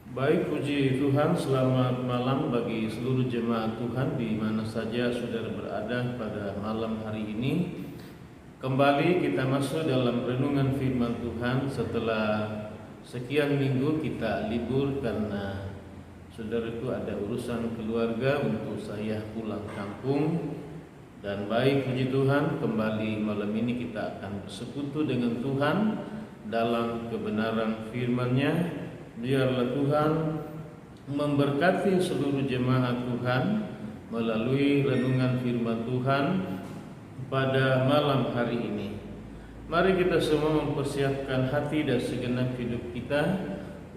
Baik, puji Tuhan, selamat malam bagi seluruh jemaat Tuhan di mana saja saudara berada pada malam hari ini. Kembali kita masuk dalam renungan firman Tuhan setelah sekian minggu kita libur karena saudaraku ada urusan keluarga untuk saya pulang kampung. Dan baik, puji Tuhan, kembali malam ini kita akan bersekutu dengan Tuhan dalam kebenaran firman-Nya. Biarlah Tuhan memberkati seluruh jemaat Tuhan melalui renungan firman Tuhan pada malam hari ini. Mari kita semua mempersiapkan hati dan segenap hidup kita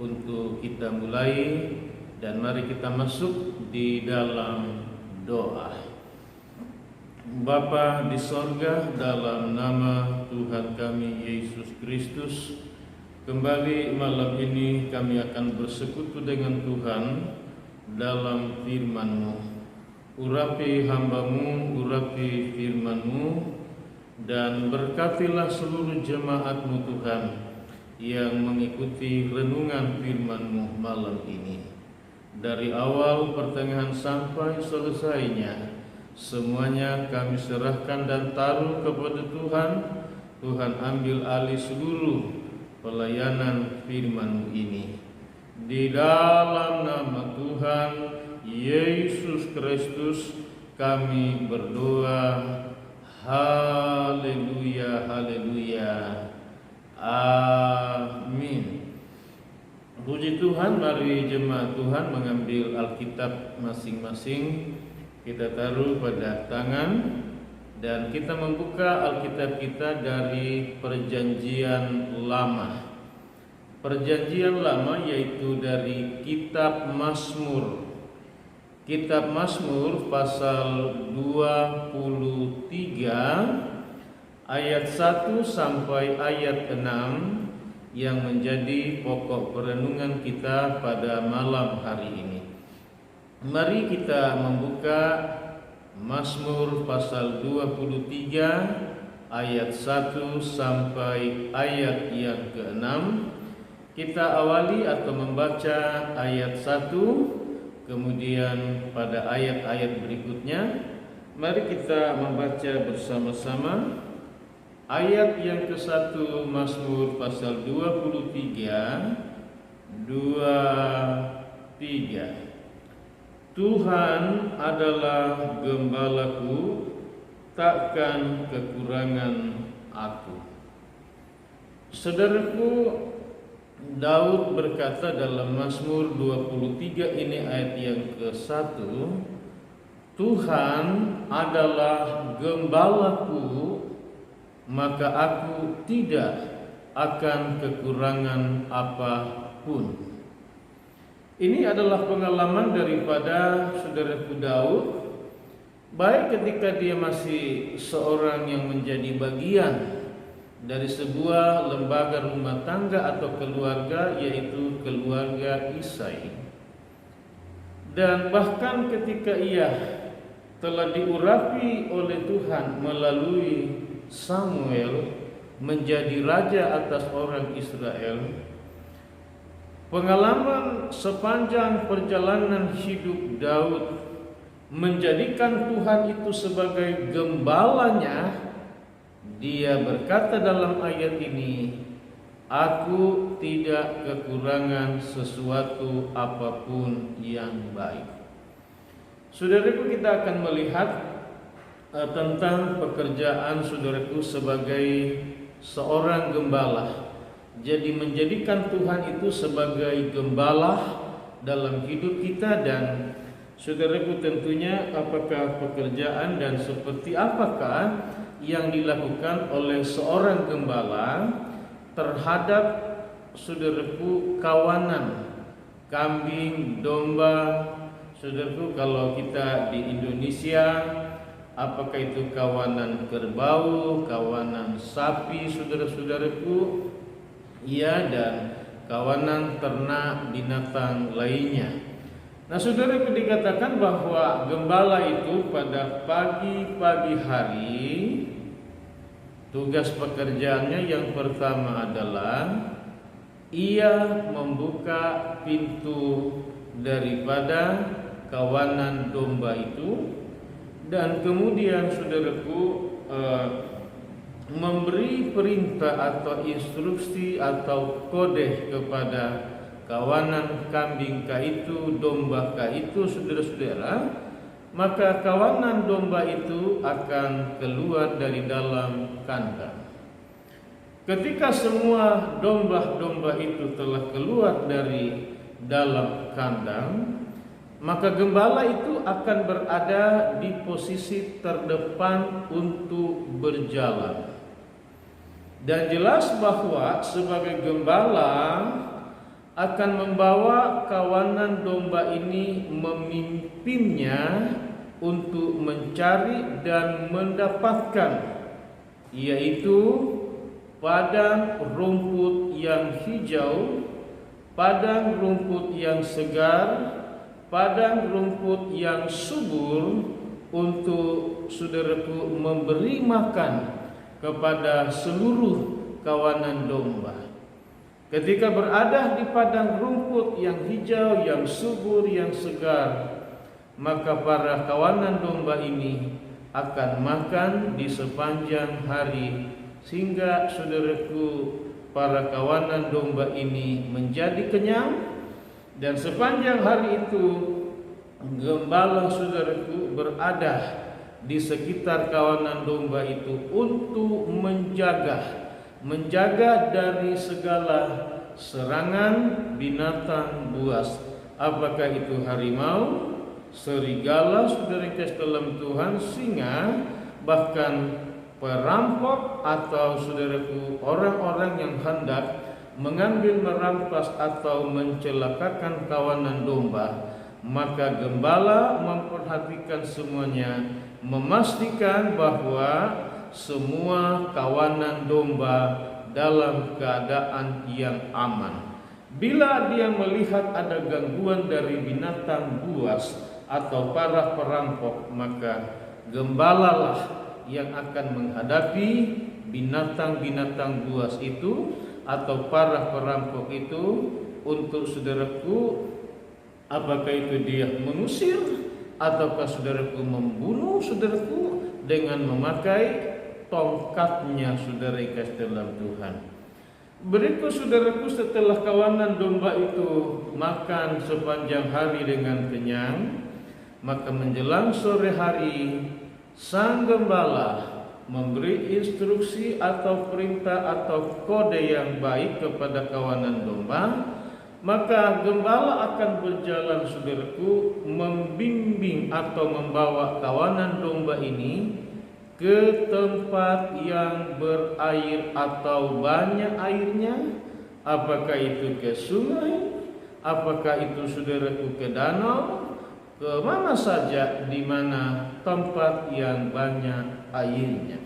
untuk kita mulai, dan mari kita masuk di dalam doa. Bapa di sorga, dalam nama Tuhan kami Yesus Kristus, kembali malam ini kami akan bersekutu dengan Tuhan dalam firman-Mu. Urapi hamba-Mu, urapi firman-Mu, dan berkatilah seluruh jemaat-Mu Tuhan yang mengikuti renungan firman-Mu malam ini. Dari awal, pertengahan sampai selesainya, semuanya kami serahkan dan taruh kepada Tuhan. Tuhan ambil alih seluruh pelayanan firman-Mu ini. Di dalam nama Tuhan Yesus Kristus kami berdoa. Haleluya, haleluya. Amin. Puji Tuhan, mari jemaat Tuhan mengambil Alkitab masing-masing. Kita taruh pada tangan dan kita membuka Alkitab kita dari Perjanjian Lama. Perjanjian Lama yaitu dari Kitab Mazmur. Kitab Mazmur pasal 23 ayat 1 sampai ayat 6 yang menjadi pokok perenungan kita pada malam hari ini. Mari kita membuka Mazmur pasal 23 ayat 1 sampai ayat yang ke-6. Kita awali atau membaca ayat 1, kemudian pada ayat-ayat berikutnya mari kita membaca bersama-sama. Ayat yang ke-1 Mazmur pasal 23. Tuhan adalah gembalaku, takkan kekurangan aku. Saudaraku, Daud berkata dalam Mazmur 23 ini ayat yang ke-1, Tuhan adalah gembalaku, maka aku tidak akan kekurangan apapun. Ini adalah pengalaman daripada saudaraku Daud, baik ketika dia masih seorang yang menjadi bagian dari sebuah lembaga rumah tangga atau keluarga, yaitu keluarga Isai. Dan bahkan ketika ia telah diurapi oleh Tuhan melalui Samuel menjadi raja atas orang Israel, pengalaman sepanjang perjalanan hidup Daud menjadikan Tuhan itu sebagai gembalanya. Dia berkata dalam ayat ini, aku tidak kekurangan sesuatu apapun yang baik. Saudaraku, kita akan melihat tentang pekerjaan saudaraku sebagai seorang gembala. Jadi menjadikan Tuhan itu sebagai gembala dalam hidup kita. Dan saudaraku, tentunya apakah pekerjaan dan seperti apakah yang dilakukan oleh seorang gembala terhadap saudaraku kawanan kambing, domba. Saudaraku, kalau kita di Indonesia, apakah itu kawanan kerbau, kawanan sapi, saudara-saudaraku, ya, dan kawanan ternak binatang lainnya. Nah, saudara, dikatakan bahwa gembala itu pada pagi-pagi hari tugas pekerjaannya yang pertama adalah ia membuka pintu daripada kawanan domba itu, dan kemudian saudaraku memberi perintah atau instruksi atau kode kepada kawanan kambing kah itu, domba kah itu, saudara-saudara, maka kawanan domba itu akan keluar dari dalam kandang. Ketika semua domba-domba itu telah keluar dari dalam kandang, maka gembala itu akan berada di posisi terdepan untuk berjalan. Dan jelas bahwa sebagai gembala akan membawa kawanan domba ini, memimpinnya untuk mencari dan mendapatkan, yaitu padang rumput yang hijau, padang rumput yang segar, padang rumput yang subur, untuk saudaraku memberi makan kepada seluruh kawanan domba. Ketika berada di padang rumput yang hijau, yang subur, yang segar, maka para kawanan domba ini akan makan di sepanjang hari, sehingga saudaraku para kawanan domba ini menjadi kenyang. Dan sepanjang hari itu gembala saudaraku berada di sekitar kawanan domba itu untuk menjaga dari segala serangan binatang buas, apakah itu harimau, serigala, saudara kasih dalam Tuhan, singa, bahkan perampok atau saudaraku orang-orang yang hendak mengambil, merampas atau mencelakakan kawanan domba. Maka gembala memperhatikan semuanya, memastikan bahwa semua kawanan domba dalam keadaan yang aman. Bila dia melihat ada gangguan dari binatang buas atau para perampok, maka gembalalah yang akan menghadapi binatang-binatang buas itu atau para perampok itu, untuk saudaraku, apakah itu dia mengusir ataukah saudaraku membunuh saudaraku dengan memakai tongkatnya, saudara kasih dalam Tuhan. Berikut saudaraku, setelah kawanan domba itu makan sepanjang hari dengan kenyang, maka menjelang sore hari sang gembala memberi instruksi atau perintah atau kode yang baik kepada kawanan domba. Maka gembala akan berjalan saudaraku, membimbing atau membawa kawanan domba ini ke tempat yang berair atau banyak airnya, apakah itu ke sungai, apakah itu saudaraku ke danau, ke mana saja di mana tempat yang banyak airnya.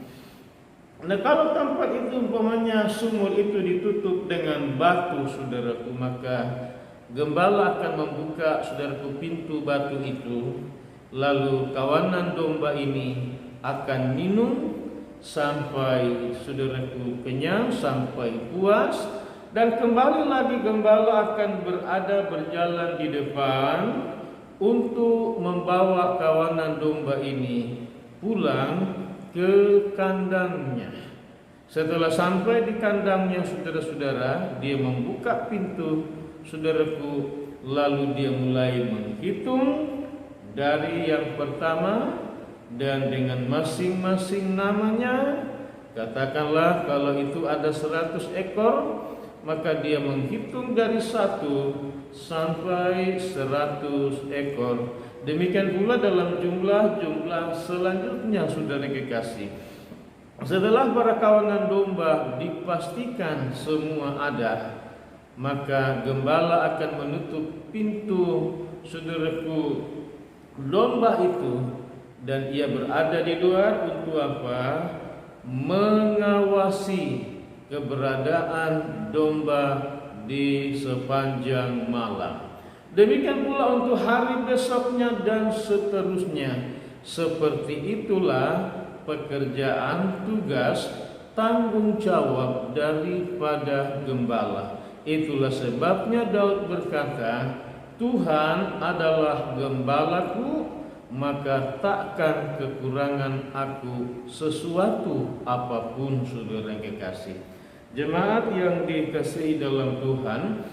Nah, kalau tempat itu umpamanya sumur itu ditutup dengan batu saudaraku, maka gembala akan membuka saudaraku pintu batu itu, lalu kawanan domba ini akan minum sampai saudaraku kenyang, sampai puas, dan kembali lagi gembala akan berjalan di depan untuk membawa kawanan domba ini pulang ke kandangnya. Setelah sampai di kandangnya, saudara-saudara, dia membuka pintu saudaraku, lalu dia mulai menghitung dari yang pertama, dan dengan masing-masing namanya, katakanlah kalau itu ada 100 ekor, maka dia menghitung dari 1 sampai 100 ekor. Demikian pula dalam jumlah selanjutnya, saudara kekasih. Setelah para kawanan domba dipastikan semua ada, maka gembala akan menutup pintu saudaraku domba itu, dan ia berada di luar untuk apa? Mengawasi keberadaan domba di sepanjang malam. Demikian pula untuk hari besoknya dan seterusnya. Seperti itulah pekerjaan, tugas, tanggung jawab daripada gembala, Itulah sebabnya Daud berkata, Tuhan adalah gembalaku, maka takkan kekurangan aku sesuatu apapun. Saudara yang kekasih, jemaat yang dikasihi dalam Tuhan,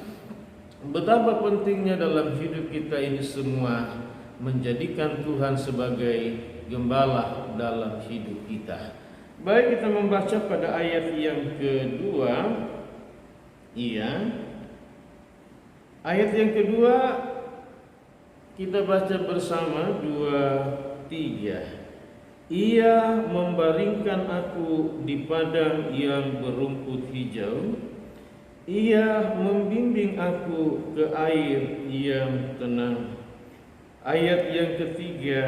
betapa pentingnya dalam hidup kita ini semua menjadikan Tuhan sebagai gembala dalam hidup kita. Baik, kita membaca pada ayat yang kedua. Ayat yang kedua kita baca bersama 2, 3. Ia membaringkan aku di padang yang berumput hijau. Ia membimbing aku ke air yang tenang. Ayat yang ketiga,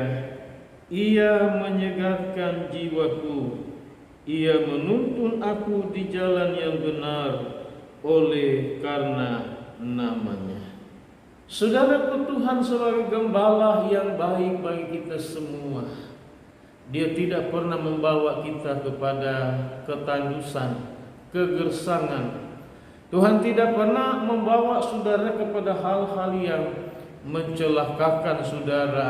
Ia menyegarkan jiwaku. Ia menuntun aku di jalan yang benar oleh karena namanya. Saudaraku, Tuhan sebagai gembala yang baik bagi kita semua. Dia tidak pernah membawa kita kepada ketandusan, kegersangan. Tuhan tidak pernah membawa saudara kepada hal-hal yang mencelakakan saudara,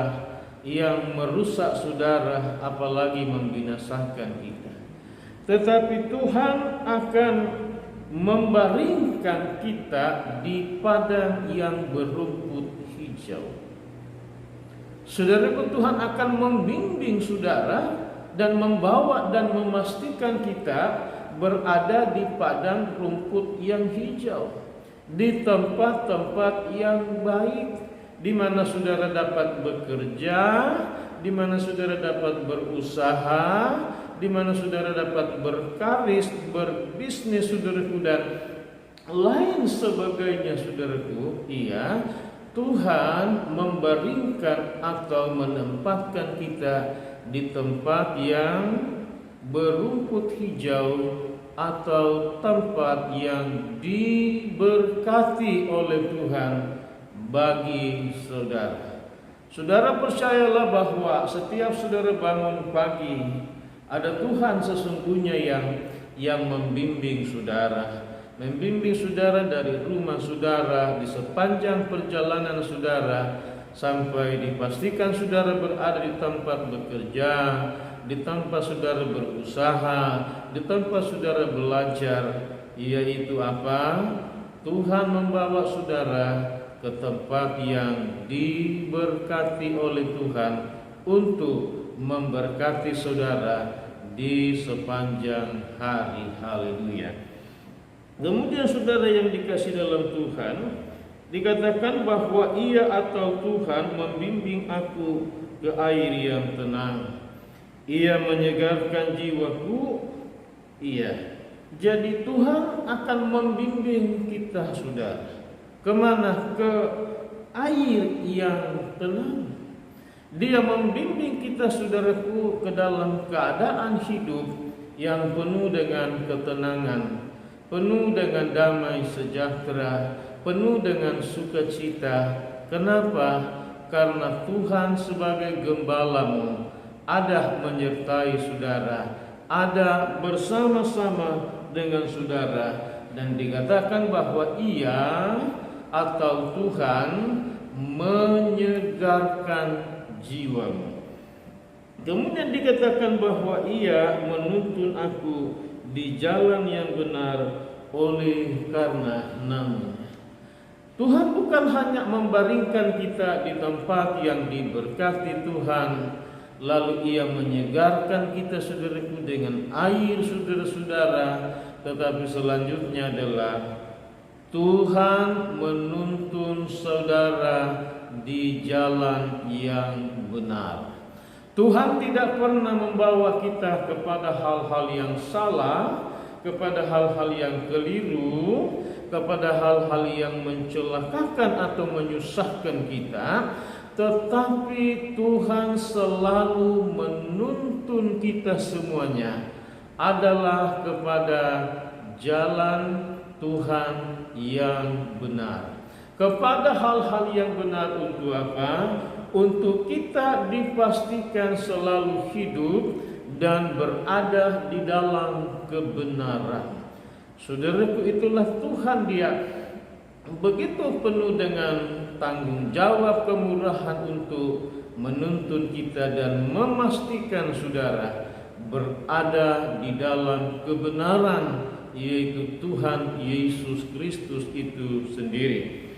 yang merusak saudara, apalagi membinasakan kita. Tetapi Tuhan akan membaringkan kita di padang yang berumput hijau. Saudaraku, Tuhan akan membimbing saudara dan membawa dan memastikan kita berada di padang rumput yang hijau, di tempat-tempat yang baik, di mana saudara dapat bekerja, di mana saudara dapat berusaha, di mana saudara dapat berkarir, berbisnis, saudaraku, dan lain sebagainya, saudaraku. Tuhan membaringkan atau menempatkan kita di tempat yang berumput hijau atau tempat yang diberkati oleh Tuhan bagi saudara. Saudara percayalah bahwa setiap saudara bangun pagi, ada Tuhan sesungguhnya yang membimbing saudara, membimbing saudara dari rumah saudara, di sepanjang perjalanan saudara, sampai dipastikan saudara berada di tempat bekerja, di tempat saudara berusaha, di tempat saudara belajar. Yaitu apa? Tuhan membawa saudara ke tempat yang diberkati oleh Tuhan untuk memberkati saudara di sepanjang hari. Haleluya. Kemudian saudara yang dikasih dalam Tuhan, dikatakan bahwa Ia atau Tuhan membimbing aku ke air yang tenang. Ia menyegarkan jiwaku. Jadi Tuhan akan membimbing kita, saudara, kemana? Ke air yang tenang. Dia membimbing kita, saudaraku, ke dalam keadaan hidup yang penuh dengan ketenangan, penuh dengan damai sejahtera, penuh dengan sukacita. Kenapa? Karena Tuhan sebagai gembalamu ada menyertai saudara, ada bersama-sama dengan saudara. Dan dikatakan bahwa Ia atau Tuhan menyegarkan jiwamu. Kemudian dikatakan bahwa Ia menuntun aku di jalan yang benar oleh karena nama-Nya. Tuhan bukan hanya membaringkan kita di tempat yang diberkati Tuhan, lalu Ia menyegarkan kita, saudaraku, dengan air, saudara-saudara, tetapi selanjutnya adalah Tuhan menuntun saudara di jalan yang benar. Tuhan tidak pernah membawa kita kepada hal-hal yang salah, kepada hal-hal yang keliru, kepada hal-hal yang mencelakakan atau menyusahkan kita, tetapi Tuhan selalu menuntun kita semuanya adalah kepada jalan Tuhan yang benar, kepada hal-hal yang benar. Untuk apa? Untuk kita dipastikan selalu hidup dan berada di dalam kebenaran. Saudaraku, itulah Tuhan. Dia begitu penuh dengan tanggung jawab kemurahan untuk menuntun kita dan memastikan saudara berada di dalam kebenaran, yaitu Tuhan Yesus Kristus itu sendiri.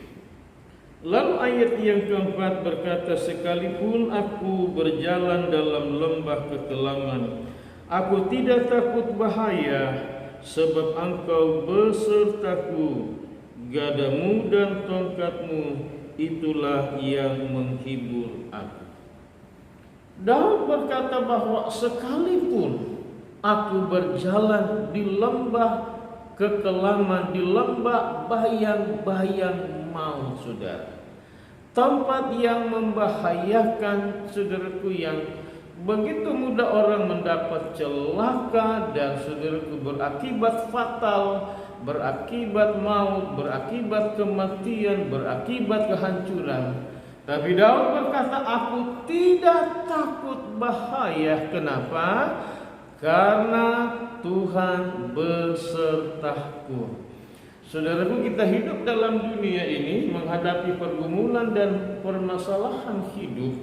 Lalu ayat yang keempat berkata, sekalipun aku berjalan dalam lembah kekelaman, aku tidak takut bahaya, sebab engkau besertaku, gadamu dan tongkatmu itulah yang menghibur aku. Daud berkata bahwa sekalipun aku berjalan di lembah kekelaman, di lembah bayang-bayang maut, saudara, tempat yang membahayakan, saudaraku, yang begitu mudah orang mendapat celaka dan saudaraku berakibat fatal, berakibat maut, berakibat kematian, berakibat kehancuran. Tapi Daud berkata, aku tidak takut bahaya. Kenapa? Karena Tuhan besertaku. Saudaraku, kita hidup dalam dunia ini menghadapi pergumulan dan permasalahan hidup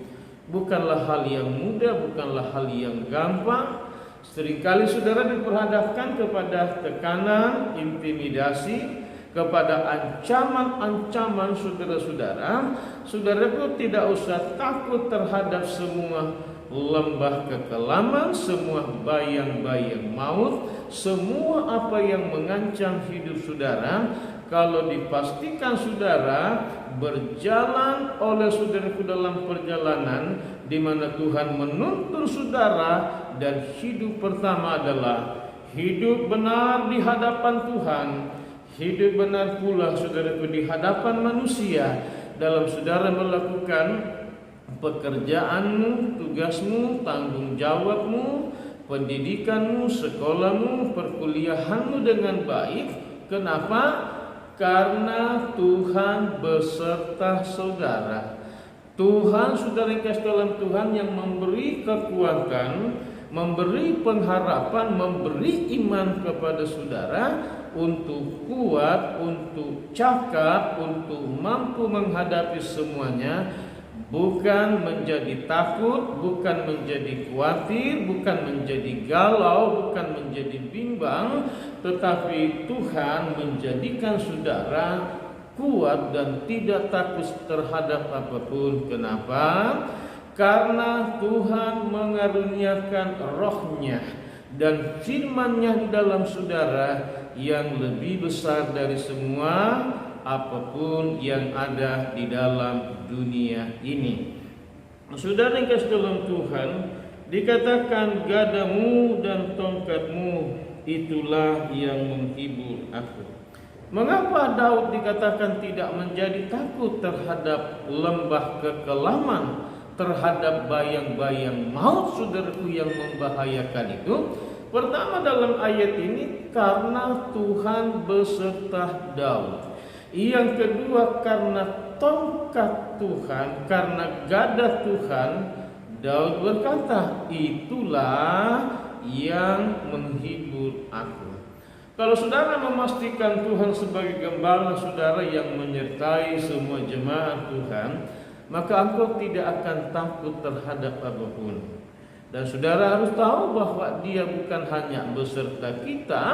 bukanlah hal yang mudah, bukanlah hal yang gampang. Seringkali saudara diperhadapkan kepada tekanan, intimidasi, kepada ancaman-ancaman saudara-saudara. Saudaraku, tidak usah takut terhadap semua lembah kekelaman, semua bayang-bayang maut, semua apa yang mengancam hidup saudara. Kalau dipastikan saudara berjalan oleh saudaraku dalam perjalanan di mana Tuhan menuntun saudara, dan hidup pertama adalah hidup benar di hadapan Tuhan, hidup benar pula saudaraku di hadapan manusia dalam saudara melakukan pekerjaanmu, tugasmu, tanggung jawabmu, pendidikanmu, sekolahmu, perkuliahanmu dengan baik. Kenapa? Karena Tuhan beserta saudara. Tuhan, saudara yang kasih dalam Tuhan, yang memberi kekuatan, memberi pengharapan, memberi iman kepada saudara untuk kuat, untuk cakap, untuk mampu menghadapi semuanya. Bukan menjadi takut, bukan menjadi khawatir, bukan menjadi galau, bukan menjadi bimbang, tetapi Tuhan menjadikan saudara kuat dan tidak takut terhadap apapun. Kenapa? Karena Tuhan mengaruniakan rohnya dan firman-Nya di dalam saudara yang lebih besar dari semua apapun yang ada di dalam dunia ini. Saudara yang kasih dalam Tuhan, dikatakan gadamu dan tongkatmu itulah yang menghibur aku. Mengapa Daud dikatakan tidak menjadi takut terhadap lembah kekelaman, terhadap bayang-bayang maut, saudaraku, yang membahayakan itu? Pertama, dalam ayat ini karena Tuhan beserta Daud. Yang kedua, karena tongkat Tuhan, karena gada Tuhan. Daud berkata, itulah yang menghibur aku. Kalau saudara memastikan Tuhan sebagai gembala saudara yang menyertai semua jemaat Tuhan, maka engkau tidak akan takut terhadap apapun. Dan saudara harus tahu bahwa Dia bukan hanya beserta kita,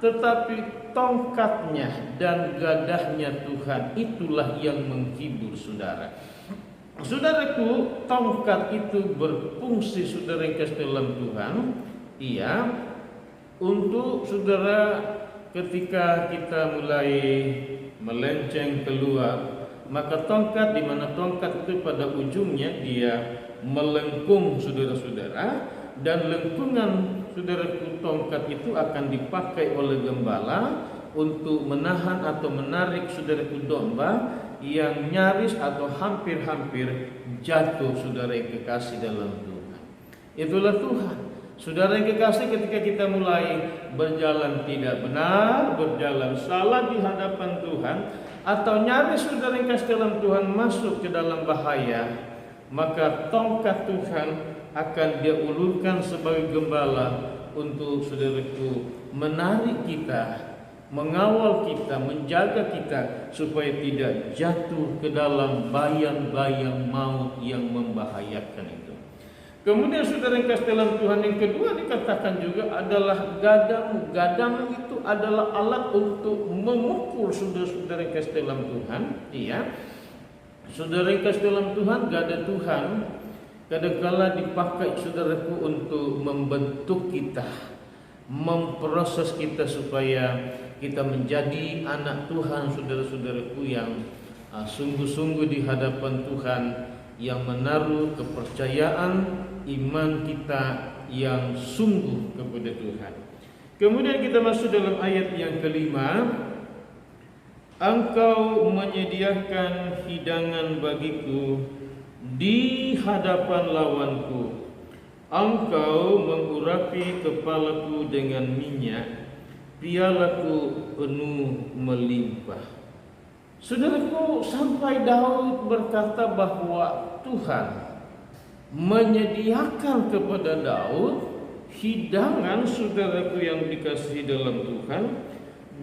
tetapi tongkatnya dan gadahnya Tuhan itulah yang menghibur saudara. Saudaraku, tongkat itu berfungsi, saudara yang kasih dalam Tuhan, iya, untuk saudara ketika kita mulai melenceng keluar, maka tongkat, di mana tongkat itu pada ujungnya dia melengkung saudara-saudara, dan lengkungan saudaraku tongkat itu akan dipakai oleh gembala untuk menahan atau menarik saudaraku domba yang nyaris atau hampir-hampir jatuh, saudara yang kekasih dalam Tuhan. Itulah Tuhan. Saudara yang kekasih, ketika kita mulai berjalan tidak benar, berjalan salah di hadapan Tuhan, atau nyaris saudara yang kekasih dalam Tuhan masuk ke dalam bahaya, maka tongkat Tuhan akan Dia ulurkan sebagai gembala untuk saudaraku menarik kita mengawal kita, menjaga kita supaya tidak jatuh ke dalam bayang-bayang maut yang membahayakan itu. Kemudian saudara yang kasih dalam Tuhan, yang kedua dikatakan juga adalah gadamu. Gadamu itu adalah alat untuk memukul saudara-saudara yang kasih dalam Tuhan. Iya, saudara yang kasih dalam Tuhan, gada Tuhan kadang-kala dipakai saudaraku untuk membentuk kita, memproses kita supaya kita menjadi anak Tuhan, saudara-saudaraku, yang sungguh-sungguh di hadapan Tuhan, yang menaruh kepercayaan iman kita yang sungguh kepada Tuhan. Kemudian kita masuk dalam ayat yang kelima. Engkau menyediakan hidangan bagiku di hadapan lawanku. Engkau mengurapi kepalaku dengan minyak, pialaku penuh melimpah. Saudaraku, sampai Daud berkata bahwa Tuhan menyediakan kepada Daud hidangan, saudaraku yang dikasihi dalam Tuhan,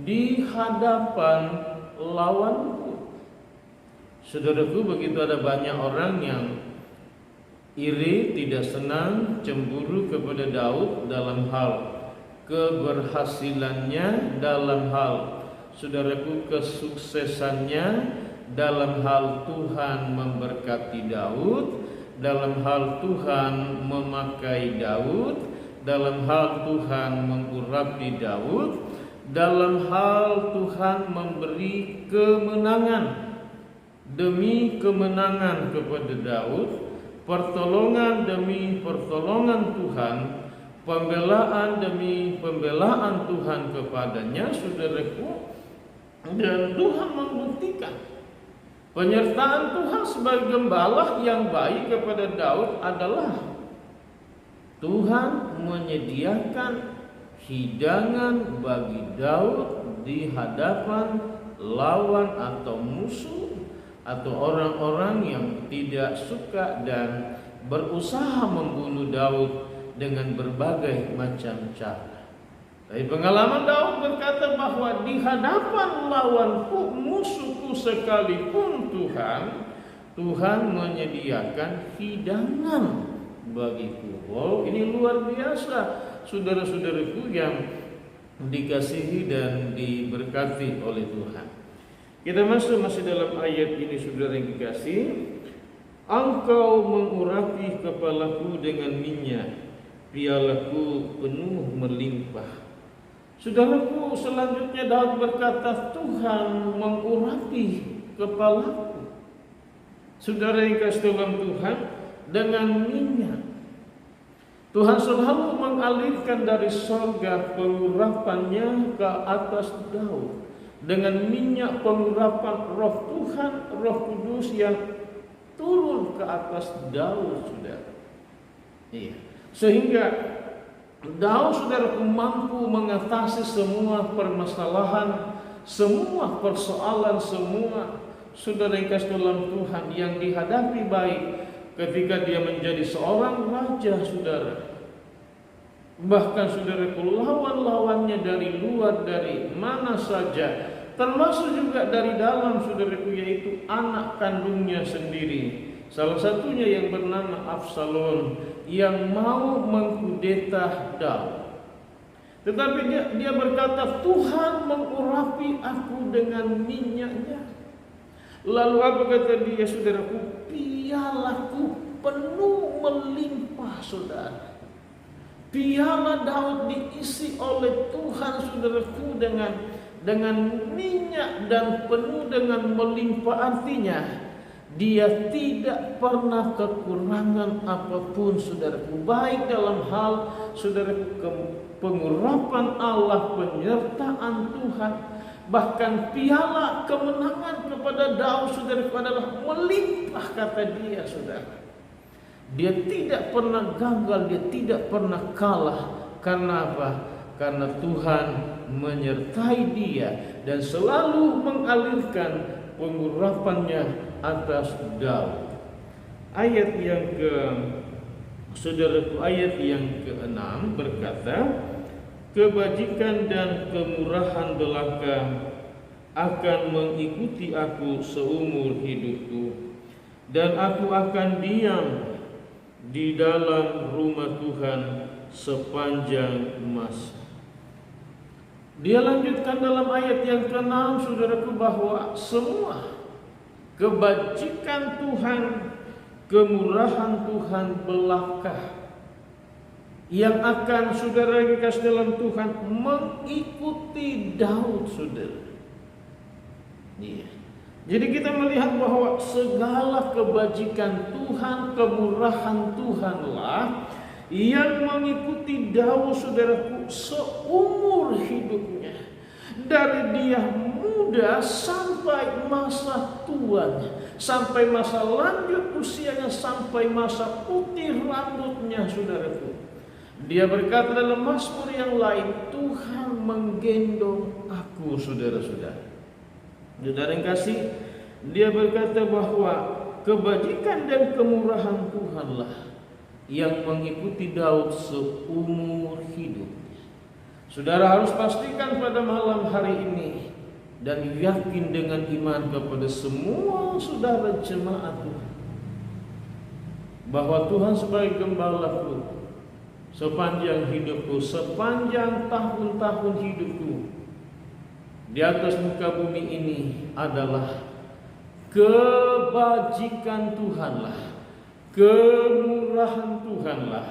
di hadapan lawanku. Saudaraku, begitu ada banyak orang yang iri, tidak senang, cemburu kepada Daud dalam hal keberhasilannya, dalam hal saudaraku kesuksesannya, dalam hal Tuhan memberkati Daud, dalam hal Tuhan memakai Daud, dalam hal Tuhan mengurapi Daud, dalam hal Tuhan memberi kemenangan demi kemenangan kepada Daud, pertolongan demi pertolongan Tuhan, pembelaan demi pembelaan Tuhan kepadanya, saudaraku. Dan Tuhan membuktikan penyertaan Tuhan sebagai gembala yang baik kepada Daud adalah Tuhan menyediakan hidangan bagi Daud di hadapan lawan atau musuh atau orang-orang yang tidak suka dan berusaha membunuh Daud dengan berbagai macam cara. Dari pengalaman Daud berkata bahwa di hadapan lawanku, musuhku sekalipun Tuhan menyediakan hidangan bagiku. Wow, ini luar biasa, saudara-saudaraku yang dikasihi dan diberkati oleh Tuhan. Kita masih dalam ayat ini, saudara yang dikasihi. Engkau mengurapi kepalaku dengan minyak, pialaku penuh melimpah. Saudaraku, selanjutnya Daud berkata, Tuhan mengurapi kepalaku. Saudara yang kasih dalam Tuhan, dengan minyak. Tuhan selalu mengalirkan dari surga pengurapannya ke atas Daud dengan minyak pengurapan Roh Tuhan, Roh Kudus yang turun ke atas Daud, saudara. Iya. Sehingga Daud, saudaraku, mampu mengatasi semua permasalahan, semua persoalan, semua saudara yang kasih dalam Tuhan yang dihadapi baik ketika dia menjadi seorang raja, saudara. Bahkan saudaraku, lawan-lawannya dari luar, dari mana saja, termasuk juga dari dalam, saudaraku, yaitu anak kandungnya sendiri. Salah satunya yang bernama Absalom yang mau mengkudeta Daud. Tetapi dia berkata, Tuhan mengurapi aku dengan minyaknya. Lalu apa kata dia, saudaraku? Pialaku penuh melimpah, saudara. Piala Daud diisi oleh Tuhan, saudaraku, dengan minyak dan penuh dengan melimpah. Artinya dia tidak pernah kekurangan apapun, saudaraku, baik dalam hal, saudaraku, pengurapan Allah, penyertaan Tuhan, bahkan piala kemenangan kepada Daud, saudaraku, adalah melimpah, kata dia, saudara. Dia tidak pernah gagal, dia tidak pernah kalah. Karena apa? Karena Tuhan menyertai dia dan selalu mengalirkan pengurapannya atas Daud. Ayat yang ke-6 berkata, kebajikan dan kemurahan belaka akan mengikuti aku seumur hidupku, dan aku akan diam di dalam rumah Tuhan sepanjang masa. Dia lanjutkan dalam ayat yang ke-6, saudaraku, bahwa semua kebajikan Tuhan, kemurahan Tuhan belaka yang akan saudara dikasih dalam Tuhan mengikuti Daud, saudara. Iya. Jadi kita melihat bahwa segala kebajikan Tuhan, kemurahan Tuhanlah yang mengikuti Daud, saudaraku, seumur hidupnya. Dari dia muda sampai masa tuanya, sampai masa lanjut usianya, sampai masa putih rambutnya, saudaraku. Dia berkata dalam Mazmur yang lain, Tuhan menggendong aku, saudara-saudara. Saudara yang kasih, dia berkata bahwa kebajikan dan kemurahan Tuhanlah yang mengikuti Daud seumur hidupnya. Saudara harus pastikan pada malam hari ini dan yakin dengan iman kepada semua saudara jemaat Tuhan bahwa Tuhan sebagai gembalaku sepanjang hidupku, sepanjang tahun-tahun hidupku di atas muka bumi ini adalah kebajikan Tuhanlah, kemurahan Tuhanlah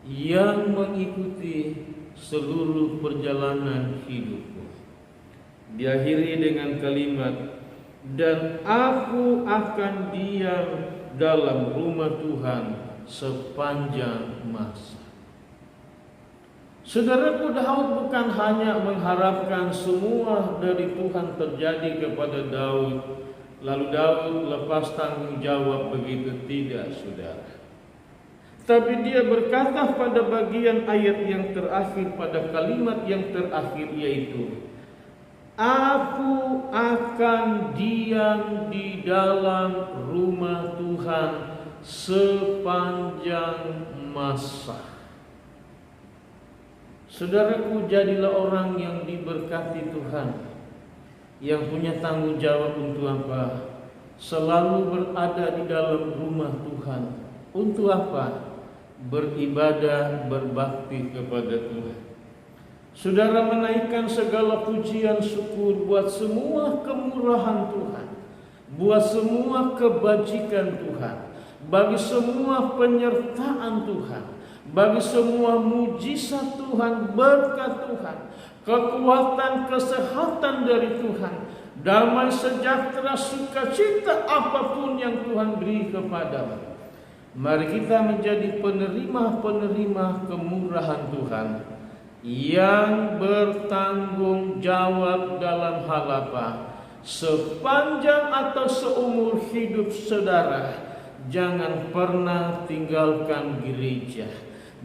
yang mengikuti seluruh perjalanan hidupku. Diakhiri dengan kalimat, dan aku akan diam dalam rumah Tuhan sepanjang masa. Saudaraku, Daud bukan hanya mengharapkan semua dari Tuhan terjadi kepada Daud, lalu Daud lepas tanggung jawab, begitu tidak, saudara. Tapi dia berkata pada bagian ayat yang terakhir, pada kalimat yang terakhir, yaitu aku akan diam di dalam rumah Tuhan sepanjang masa. Saudaraku, jadilah orang yang diberkati Tuhan, yang punya tanggung jawab untuk apa? Selalu berada di dalam rumah Tuhan. Untuk apa? Beribadah, berbakti kepada Tuhan. Saudara menaikkan segala pujian syukur buat semua kemurahan Tuhan, buat semua kebajikan Tuhan, bagi semua penyertaan Tuhan, bagi semua mujizat Tuhan, berkat Tuhan, kekuatan, kesehatan dari Tuhan, damai, sejahtera, sukacita, apapun yang Tuhan beri kepadamu. Mari kita menjadi penerima-penerima kemurahan Tuhan yang bertanggung jawab dalam hal apa? Sepanjang atau seumur hidup saudara, jangan pernah tinggalkan gereja.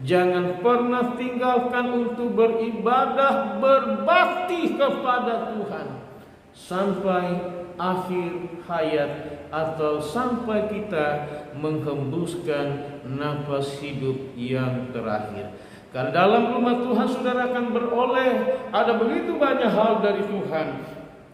Jangan pernah tinggalkan untuk beribadah, berbakti kepada Tuhan sampai akhir hayat atau sampai kita menghembuskan nafas hidup yang terakhir. Karena dalam rumah Tuhan saudara akan beroleh ada begitu banyak hal dari Tuhan.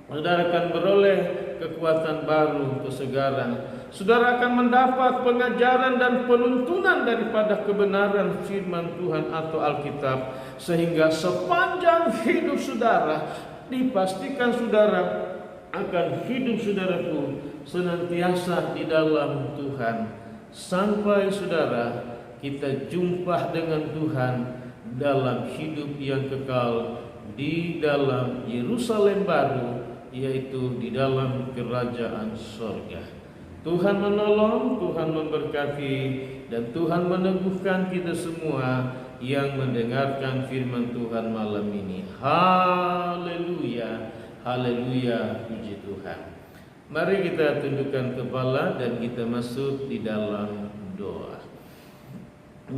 Saudara akan beroleh kekuatan baru, kesegaran. Saudara akan mendapat pengajaran dan penuntunan daripada kebenaran firman Tuhan atau Alkitab, sehingga sepanjang hidup saudara dipastikan saudara akan hidup saudaraku senantiasa di dalam Tuhan, sampai saudara kita jumpa dengan Tuhan dalam hidup yang kekal di dalam Yerusalem baru, yaitu di dalam kerajaan sorga. Tuhan menolong, Tuhan memberkati, dan Tuhan meneguhkan kita semua yang mendengarkan firman Tuhan malam ini. Haleluya, haleluya, puji Tuhan. Mari kita tundukkan kepala dan kita masuk di dalam doa.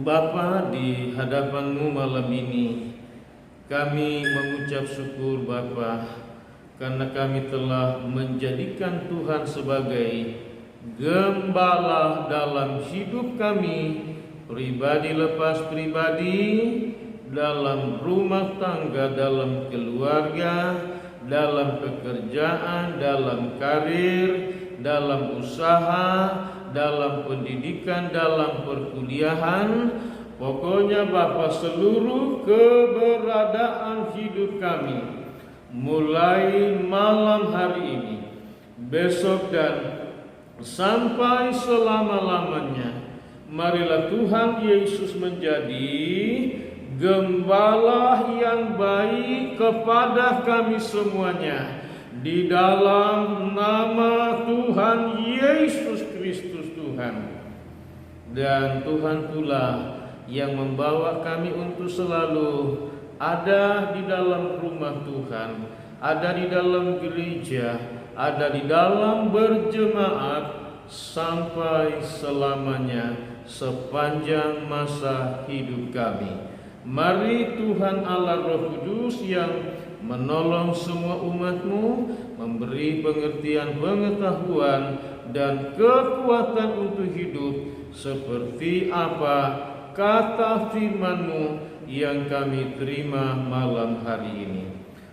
Bapa, di hadapan-Mu malam ini kami mengucap syukur Bapa, karena kami telah menjadikan Tuhan sebagai gembala dalam hidup kami, pribadi lepas pribadi, dalam rumah tangga, dalam keluarga, dalam pekerjaan, dalam karir, dalam usaha, dalam pendidikan, dalam perkuliahan. Pokoknya Bapa, seluruh keberadaan hidup kami mulai malam hari ini, besok dan sampai selama-lamanya, marilah Tuhan Yesus menjadi gembala yang baik kepada kami semuanya, di dalam nama Tuhan Yesus Kristus Tuhan. Dan Tuhan pula yang membawa kami untuk selalu ada di dalam rumah Tuhan, ada di dalam gereja, ada di dalam berjemaat sampai selamanya sepanjang masa hidup kami. Mari Tuhan Allah Roh Kudus yang menolong semua umat-Mu, memberi pengertian, pengetahuan, dan kekuatan untuk hidup seperti apa kata firman-Mu yang kami terima malam hari ini.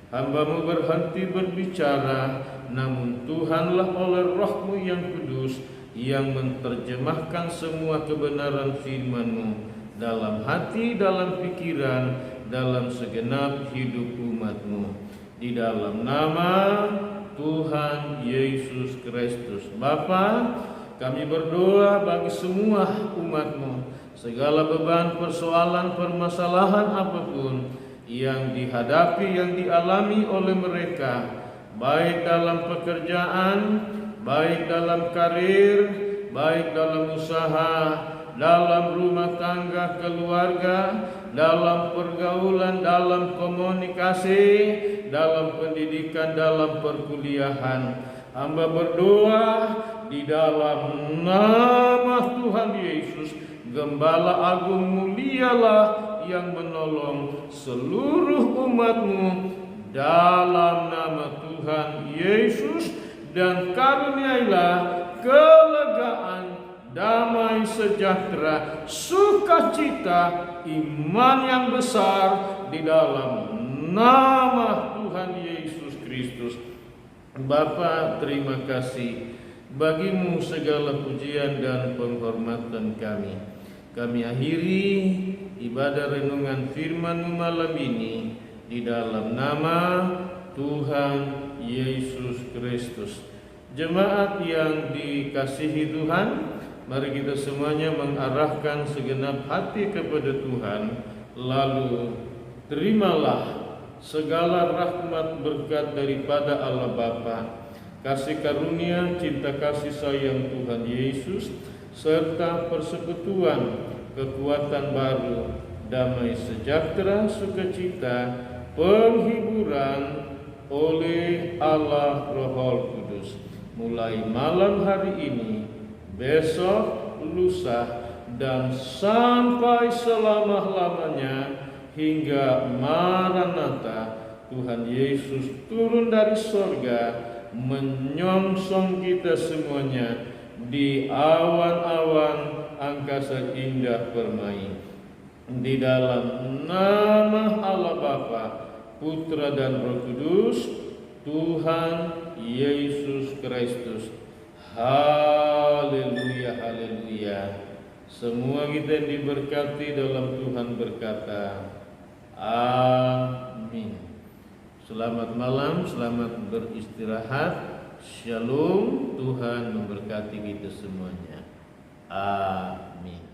Hamba-Mu berhenti berbicara, namun Tuhanlah oleh Roh-Mu yang kudus yang menerjemahkan semua kebenaran firman-Mu dalam hati, dalam pikiran, dalam segenap hidup umat-Mu. Di dalam nama Tuhan Yesus Kristus. Bapa, kami berdoa bagi semua umat-Mu, segala beban, persoalan, permasalahan apapun yang dihadapi, yang dialami oleh mereka, baik dalam pekerjaan, baik dalam karir, baik dalam usaha, dalam rumah tangga, keluarga, dalam pergaulan, dalam komunikasi, dalam pendidikan, dalam perkuliahan. Hamba berdoa di dalam nama Tuhan Yesus, Gembala Agung mulialah yang menolong seluruh umat-Mu dalam nama Tuhan Yesus, dan karuniailah kelegaan, damai sejahtera, sukacita, iman yang besar di dalam nama Tuhan Yesus Kristus. Bapa, terima kasih. Bagi-Mu segala pujian dan penghormatan kami. Kami akhiri ibadah renungan firman-Mu malam ini di dalam nama Tuhan Yesus Kristus. Jemaat yang dikasihi Tuhan, mari kita semuanya mengarahkan segenap hati kepada Tuhan, lalu terimalah segala rahmat berkat daripada Allah Bapa, kasih karunia, cinta kasih sayang Tuhan Yesus, serta persekutuan, kekuatan baru, damai sejahtera, sukacita, penghiburan oleh Allah Roh Kudus, mulai malam hari ini, besok, lusa, dan sampai selama-lamanya hingga Maranatha. Tuhan Yesus turun dari sorga menyongsong kita semuanya di awan-awan angkasa indah permai. Di dalam nama Allah Bapa, Putra dan Roh Kudus, Tuhan Yesus Kristus. Haleluya, haleluya. Semua kita yang diberkati dalam Tuhan berkata, amin. Selamat malam, selamat beristirahat. Shalom, Tuhan memberkati kita semuanya. Amin.